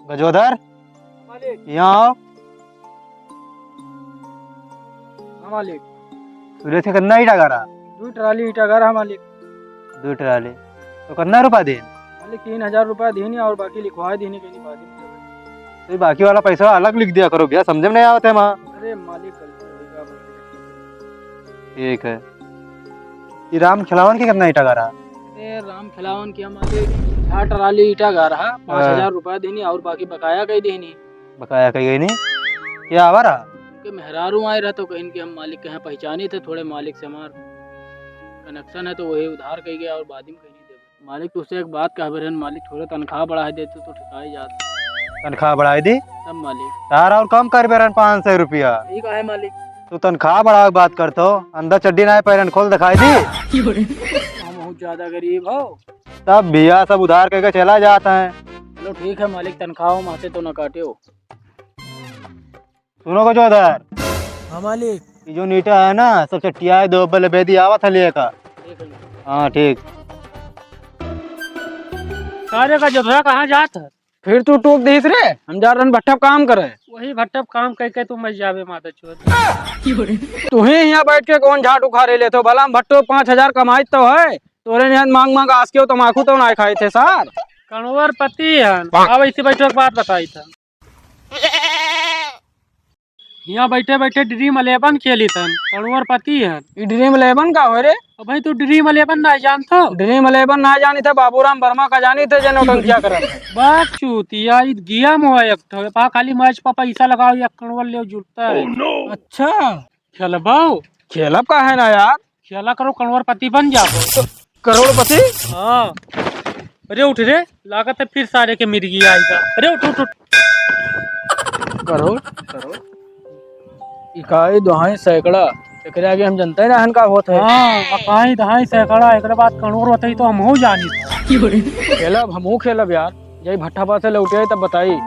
गजोदर मालिक। यहाँ आओ। हाँ मालिक। सूर्य से कितना ईटा करा? 2 ट्राली ईटा घर है मालिक। 2 ट्राली तो कितना रुपया दे? मालिक 3000 रुपया देनी और बाकी लिखवा देनी कहीं बाद में। तो बाकी वाला पैसा अलग लिख दिया करो भैया, समझ में नहीं आवत है माँ। अरे मालिक गलती हो गई अब। ठीक है। ये राम खिलावन के कितना ईटा करा? अरे राम खिलावन की मालिक 6 ट्राली ईटा घर है, 5000 रुपया देनी और बाकी बकाया कहीं देनी। बकाया कही गई नहीं क्या आवा रहा? उनके मेहरारू आए रहा तो कहीं के हम मालिक कहीं पहचाने थे, थोड़े मालिक से हमार कनेक्शन है तो वही उधार कही गया और बाद में कहीं नहीं दे। मालिक तुझसे एक बात कह रहे मालिक, थोड़े तनख्वाह बढ़ा देते तो ठिकाई जाता। तनख्वाह बढ़ाई दी सब मालिक। तारा और कम कर बेरन 500 रुपया। ठीक है मालिक। तू तनख्वाह बढ़ा के बात करतो, अंदर चड्डी ना पैरन खोल दिखाई दी। हम बहुत ज्यादा गरीब हो। तब भैया सब उधार करके चला जाता है। चलो ठीक है मालिक, तनख्वाह माते तो न काटे हो। सुनो गजोदर, हाँ मालिक। ये जो नीटा है ना सब चट्टिया है, 2 बल बेदी आवा था लेका। ठीक है। हाँ ठीक। कार्य का जोधरा कहाँ जात है? फिर तू टोक दीस रे, हम जा रहे भट्ठा काम करे। वही भट्ठा काम करके तू मच जावे माता चोद। तू ही यहाँ बैठ के कौन झाट उखाड़े ले तो भला हम भट्टो 5000 कमाई तो है, तोरे यहाँ मांग मांग आस के तमाकू तो ना खाए थे सर। कणवर पति है। अब इसी बैठे बात बताई था। यहाँ बैठे बैठे ड्रीम 11 खेली थन, कणवर पति है। ड्रीम 11 का हो रे? भाई तू ड्रीम 11 ना जानतो? ड्रीम 11 ना जानी थे, बाबूराम वर्मा का जानी थे जनो टंकिया करत है। बात चूतिया इ गिया मोह एक तो पा खाली मैच पा पैसा लगाओ या कणवर ले जुटता है। अच्छा खेलबाओ? खेलब का है ना यार, खेला करो कणवर पति बन जाओ। करोड़पति? हाँ। अरे उठ रे, लागत है फिर सारे के मिर्गी आएगा। अरे उठ उठ उठ। करोड़ करोड़ इकाई दहाई सैकड़ा एकरे आगे हम जनता ही रहन का होत है। हां इकाई दहाई सैकड़ा एकरे बाद करोड़ होतई तो हम हो जानी। खेलब हमहू खेलब यार, जई भट्ठा पास से लौटे तब बताई।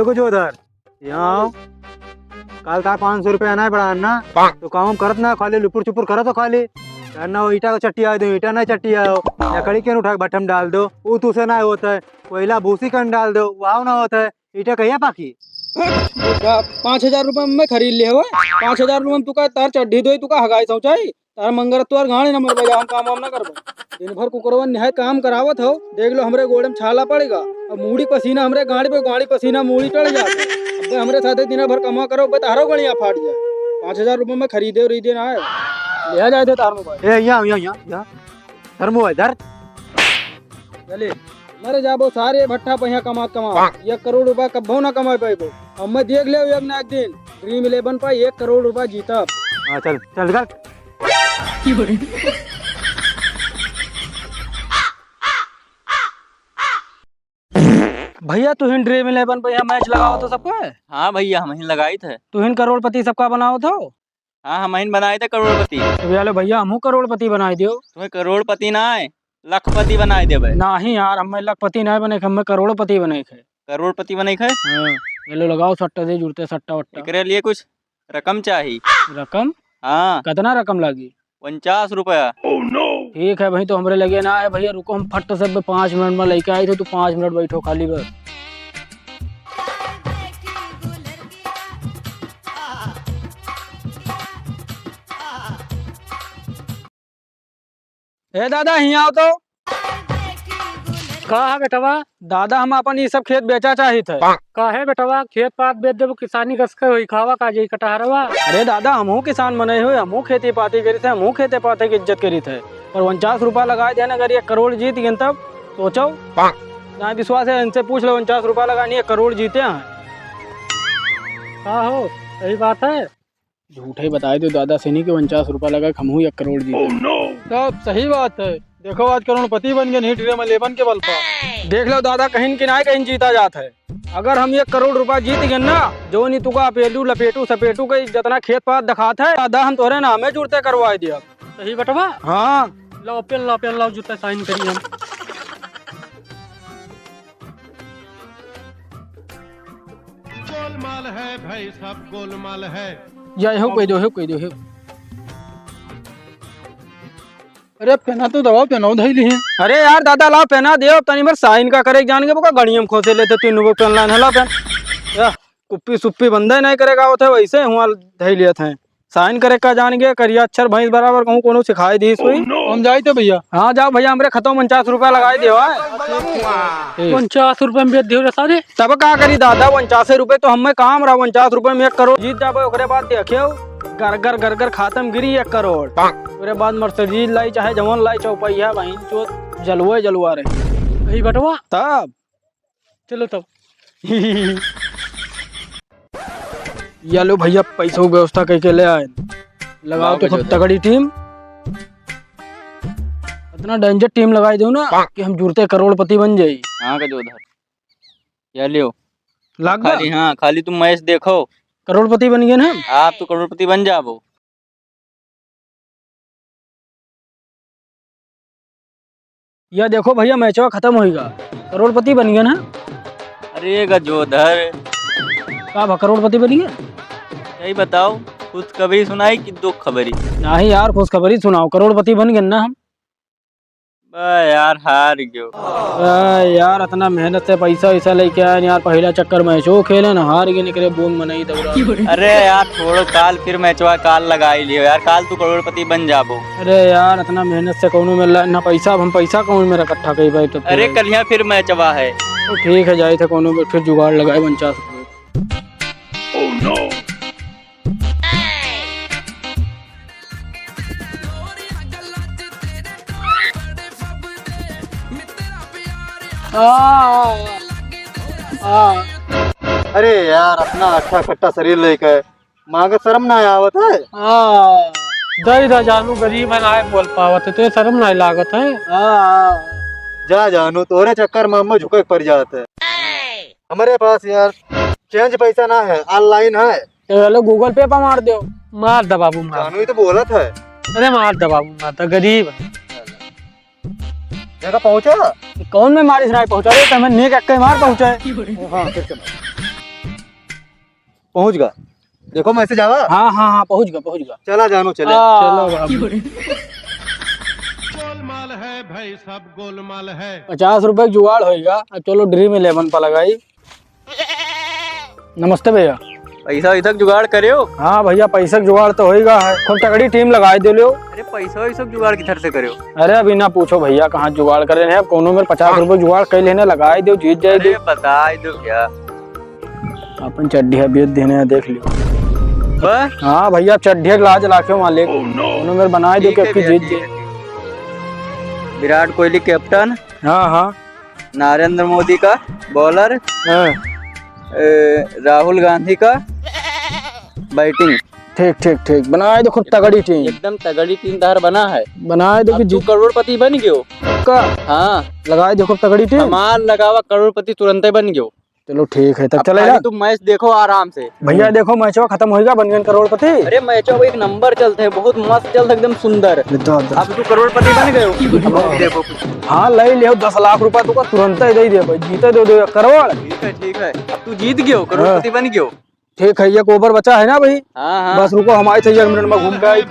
कुछ उधर यहाँ आओ। कल का 500 रुपया ना बढ़ा ना तो काम करत ना, खाली लुपुर चुपुर करो तो खाली ना। वो ईटा को चट्टी आ दो, ईटा ना चट्टी आओ, लकड़ी के उठा के भट्ठम डाल दो, वो तुसे ना होता है। कोयला भूसी कन डाल दो, वहाँ ना होता है। ईटा कहिया बाकी 5000 रुपये में खरीद ले हुए। 5000 रुपये में तुका तार चड्ढी दो तुका हगाई सोचाई तार मंगर तुआर गाड़ी नंबर बजा हम काम ना कर दिन भर कुकरवन निहाय काम करावत हो। देख लो हमरे गोड़े में छाला पड़ेगा, अब मूड़ी पसीना हमरे गाड़ी पे, गाड़ी पसीना मूड़ी चढ़ जाता। अब हमरे साथे दिन भर कमा करो तारो गड़िया फाट जाए। 5000 रुपये में खरीदे रीदे ना है लिया जाए थे तार मोबाइल। ए यहाँ यहाँ यहाँ यहाँ धर्मो इधर चले मरे जाबो सारे भट्ठा पे यहाँ कमा 1 करोड़ रुपया कब्बो ना कमा पाएबो। हम मैं देख ले एक ना एक दिन ड्रीम 11 पर 1 करोड़ रुपया जीता। हाँ चल चल कर। भैया तू हिन ड्रीम 11 पे यहाँ मैच लगाओ तो सबको है? हाँ भैया हम ही लगाई थे। तू हिन करोड़पति सबका बनाओ तो? हाँ हम ही बनाए थे करोड़पति। तो भैया हमहू करोड़पति बनाए दियो। तुम्हें करोड़पति ना है लखपति बनाए देवे। नहीं यार हमें लखपति नहीं बने, हमें करोड़पति बने थे। करोड़पति बने खे? हाँ ये लो लगाओ सट्टा दे जुड़ते सट्टा वट्टा। एकरे लिए कुछ रकम चाहिए। रकम? हाँ कितना रकम लगी? 50 रुपया। ठीक है भाई तो हमरे लगे ना है भैया, रुको हम फट से 5 मिनट में लेके आए थे, तो 5 मिनट बैठो खाली बस। ए दादा यहाँ आओ तो। का है बेटवा? दादा हम अपन ये सब खेत बेचा चाहिए थे। का है बेटवा? खेत पात बेच देबो, किसानी कसके होई खावा का जे कटहरवा। अरे दादा हमहू किसान बने हुए, हमहू खेती पाती करी थे, हमहू खेते पाते की इज्जत करी थे। और 49 रुपया लगाए थे ना, अगर 1 करोड़ जीत गए तब सोचो। यहाँ विश्वास है इनसे पूछ लो, 49 रुपया लगानी 1 करोड़ जीते हैं। हाँ हो सही बात है, झूठे बताए दो दादा सेनी के 49 रुपया लगा हमहू 1 करोड़ जीते। तब सही बात है, देखो आज करोड़पति बन गए नहीं ड्रीम 11 के बल पर। देख लो दादा कहीं कि ना कहीं जीता जाता है। अगर हम 1 करोड़ रुपया जीत गए ना जो नी तुका पेलू लपेटू सपेटू के जितना खेत पात दिखाता है दादा हम तोरे नाम में जुड़ते करवा दिया। सही बटवा। हाँ लो पेन लाओ जूता साइन करिए हम। गोलमाल है भाई सब गोलमाल है। या हो कोई दो। अरे पेना तो दबाओ पेना धैली है। अरे यार दादा लाओ पेना दे तनी बार साइन का करे जान के बोका गड़ियम खोसे लेते तीन वो पेन लाइन हला पेन या कुप्पी सुप्पी बंदे नहीं करेगा होते वैसे हुआ धै लिए थे साइन करे का जान गए करिया अक्षर भैंस बराबर कहूँ कोनो सिखाई दी सोई हम जाई तो भैया। हाँ जाओ भैया हमरे खतम 49 रुपया लगाई दे 49 रुपये में बेच दियो रे सारे तब का करी दादा 49 रुपये तो हमें काम रहा 49 रुपये में 1 करोड़ जीत जाबे ओकरे बाद देखियो घर खातम गिरी 1 करोड़ ओकरे बाद मर्सिडीज लाई चाहे जवन लाई चौपैया बहन चो जलवा रहे यही बटवा तब चलो तब या लो भैया पैसों की व्यवस्था करके ले आए लगाओ तो खूब तगड़ी टीम इतना डेंजर टीम लगाई दो ना कि हम जुड़ते करोड़पति बन जाये। हाँ का जोधर या लियो लाग खाली हाँ खाली तुम मैच देखो करोड़पति बन गए ना आप तो करोड़पति बन जाओ। या देखो भैया मैचवा खत्म होएगा करोड़पति बन गए ना। अरे का जोधर का करोड़पति बन गए यही बताओ कुछ खबरी सुनाई कि दुख खबरी। नहीं यार खुशखबरी सुनाओ करोड़पति बन गए ना हम। यार हार गयो यार इतना मेहनत से पैसा वैसा लेके आए यार पहला चक्कर मैचो खेले ना हार गए निकले बूंद मनाई दौड़ा। अरे यार छोड़ो काल फिर मैचवा काल लगा ही लियो यार काल तू करोड़पति बन जाबो। अरे यार इतना मेहनत से कौन मिल रहा है ना पैसा हम पैसा कौन मेरा इकट्ठा कई भाई। तो अरे कल यहाँ फिर मैचवा है तो ठीक है जाए थे कोनो में फिर जुगाड़ लगाए 49 रुपये। अरे यार अपना अच्छा खट्टा शरीर लेकर मांगे शर्म ना आवत है। दई दा जानू गरीब है ना बोल पावत तो शर्म ना लागत है। जा जानू तोरे चक्कर में हम झुके पड़ जाते है। हमारे पास यार चेंज पैसा ना है ऑनलाइन है तो गूगल पे पर मार दो मार दा बाबू मार। जानू ही तो बोलत है। अरे मार दा बाबू मार दा गरीब है। जगह पहुंचा कौन में मारिस राय पहुंचा रे तमें नेक एक मार पहुंचा है। हाँ फिर चलो पहुंच गया देखो मैसेज आवा। हाँ पहुंच गया चला जानू चले चलो बाबू। गोलमाल है भाई सब गोलमाल है। 50 रुपए जुगाड़ होएगा चलो ड्रीम 11 पर लगाई। नमस्ते भैया पैसा इधर जुगाड़ करियो। हाँ भैया पैसा जुगाड़ तो होएगा है खूब तगड़ी टीम लगाए दे लो। अरे पैसा वैसा जुगाड़ किधर से करियो। अरे अभी ना पूछो भैया कहाँ जुगाड़ करे हैं कोनो में 50 रुपए जुगाड़ कई लेने लगाए दो जीत जाए अरे बता दो क्या अपन चड्ढिया बेच देने देख लियो। बस हाँ भैया चड्ढिया लाज लाखे मालिक कोनो में बनाए दो कि जीत जाए। विराट कोहली कैप्टन। हाँ नरेंद्र मोदी का बॉलर राहुल गांधी का बैटिंग। ठीक बनाए दो खूब तगड़ी टीम एकदम तगड़ी टीम दार बना है। बनाए दो कि तू करोड़पति बन गयो का। हाँ लगाए दो खूब तगड़ी टीम हमार लगावा करोड़पति तुरंत ही बन गयो। चलो ठीक है तब अब चलेगा। खाली तुम मैच देखो आराम से। भैया देखो मैचवा खत्म होएगा बन गए करोड़पति। अरे मैचो एक नंबर चलते है बहुत मस्त चलते एकदम सुंदर। अब तू करोड़पति बन गयो अब देखो कुछ। हाँ ले लियो 10 लाख रुपया तो तुरंत ही दे दे भाई जीते दो करोड़। ठीक है अब तू जीत गयो करोड़पति बन गयो। ठीक है ये ओवर बचा है ना भाई। हाँ बस रुको हम आए थे 1 मिनट में घूम के आए।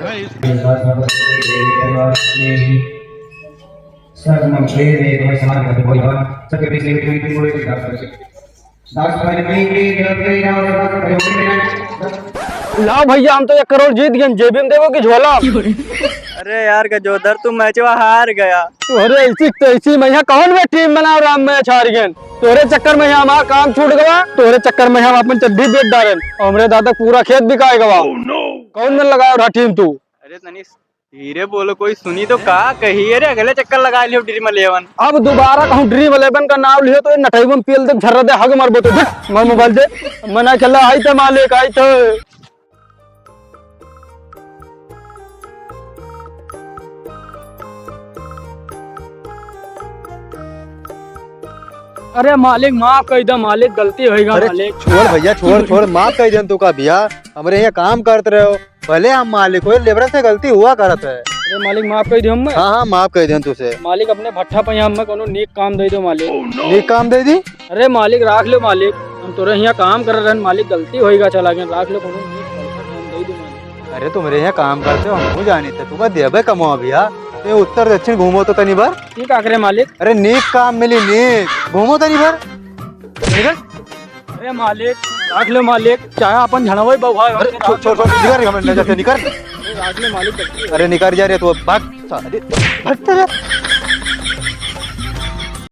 लाओ भैया हम तो 1 करोड़ जीत गए जेब में देवो की झोला। अरे यार का जोधर तू मैचवा हार गया। अरे ऐसी मैं यहाँ कौन में टीम बना रहा मैच हार गए तोरे चक्कर में यहाँ हमारा काम छूट गया तोरे चक्कर में हम अपन चड्डी बेच डाले और हमरे दादा पूरा खेत बिकाए गवा। कौन में लगाया रहा टीम तू। अरे तनिष धीरे बोलो कोई सुनी तो का कही। अरे अगले चक्कर लगा लियो ड्रीम 11। अब दोबारा कहूँ ड्रीम 11 का नाम लियो तो नटाई में पेल दे झर्रा दे हग मारबो तो मैं मोबाइल दे मना चला आई थे मालिक आई थे। अरे मालिक माफ कर दो मालिक, गलती होएगा अरे मालिक। छोड़ भैया, छोड़ छोड़, माफ कर दें तू का भैया। हमारे यहाँ काम करते रहे हो, भले हम मालिक हो, लेबर से गलती हुआ करत है। अरे मालिक माफ कर दो हमें। हाँ हाँ, माफ कर दें तुझे। मालिक अपने भट्ठा पे हमें कोनो नीक काम दे दो मालिक। नीक काम दे दी। अरे मालिक राख लो मालिक, हम तोरे यहाँ काम कर रहे हैं मालिक, गलती होएगा चला गया, राख लो कोनो नीक काम दे दो मालिक। अरे तुम मेरे यहाँ काम करते हो, हमको जानी थे, तुका देबे कमाओ भैया। ये उत्तर दक्षिण घूमो तो तनी भर। ठीक आखरे मालिक। अरे नीक काम मिली, नीक घूमो तनी भर। निकल। अरे मालिक राख लो मालिक, चाहे अपन झड़वई बउहा। अरे छोड़ छोड़ छोड़, निकर हमें नजर से निकर। राख लो मालिक। अरे निकर जा रे तू, भाग। अरे भाग तेरे।